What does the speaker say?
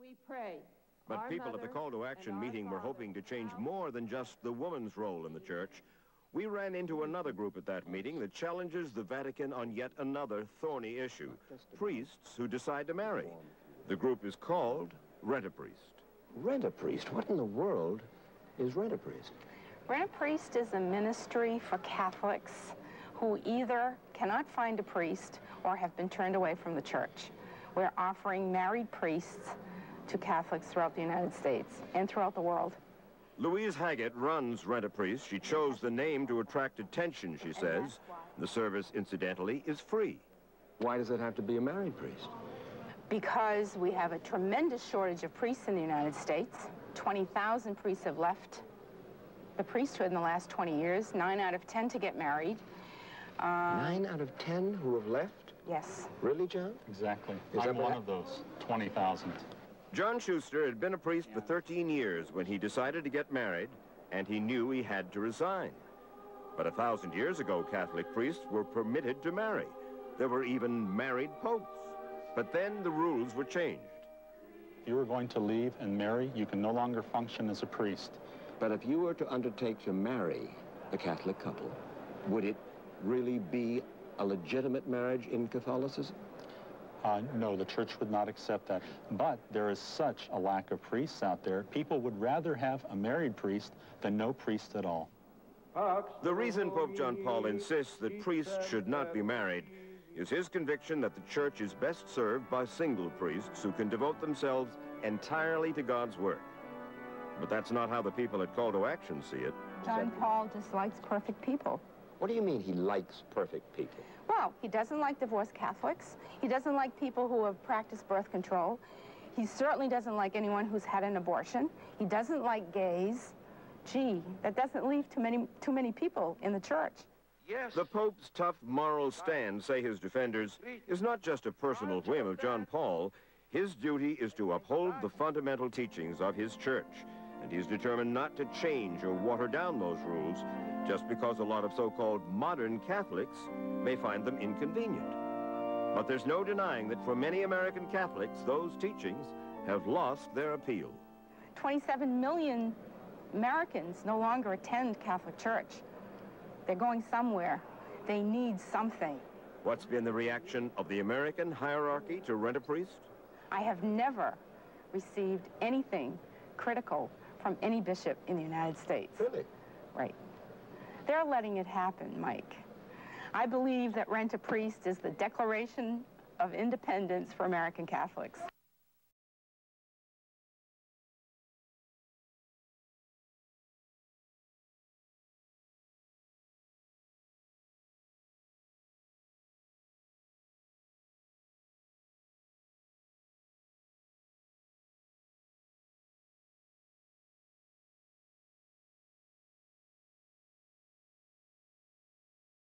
We pray. But people at the Call to Action meeting were hoping to change more than just the woman's role in the church. We ran into another group at that meeting that challenges the Vatican on yet another thorny issue: priests who decide to marry. The group is called RentaPriest. RentaPriest? What in the world is RentaPriest? RentaPriest is a ministry for Catholics who either cannot find a priest or have been turned away from the church. We're offering married priests to Catholics throughout the United States and throughout the world. Louise Haggett runs RentaPriest. She chose the name to attract attention, she says. The service, incidentally, is free. Why does it have to be a married priest? Because we have a tremendous shortage of priests in the United States. 20,000 priests have left the priesthood in the last 20 years, 9 out of 10 to get married. 9 out of 10 who have left? Yes. Really, John? Exactly. I'm one of those 20,000. John Schuster had been a priest for 13 years when he decided to get married, and he knew he had to resign. But 1,000 years ago, Catholic priests were permitted to marry. There were even married popes. But then the rules were changed. If you were going to leave and marry, you can no longer function as a priest. But if you were to undertake to marry a Catholic couple, would it really be a legitimate marriage in Catholicism? No, the church would not accept that. But there is such a lack of priests out there. People would rather have a married priest than no priest at all. The reason Pope John Paul insists that priests should not be married is his conviction that the church is best served by single priests who can devote themselves entirely to God's work. But that's not how the people at Call to Action see it. John Paul just likes perfect people. What do you mean he likes perfect people? Well, he doesn't like divorced Catholics. He doesn't like people who have practiced birth control. He certainly doesn't like anyone who's had an abortion. He doesn't like gays. Gee, that doesn't leave too many people in the church. Yes. The Pope's tough moral stand, say his defenders, is not just a personal whim of John Paul. His duty is to uphold the fundamental teachings of his church, and he's determined not to change or water down those rules just because a lot of so-called modern Catholics may find them inconvenient. But there's no denying that for many American Catholics, those teachings have lost their appeal. 27 million Americans no longer attend Catholic Church. They're going somewhere. They need something. What's been the reaction of the American hierarchy to RentaPriest? I have never received anything critical from any bishop in the United States. Really? Right. They're letting it happen, Mike. I believe that RentaPriest is the declaration of independence for American Catholics.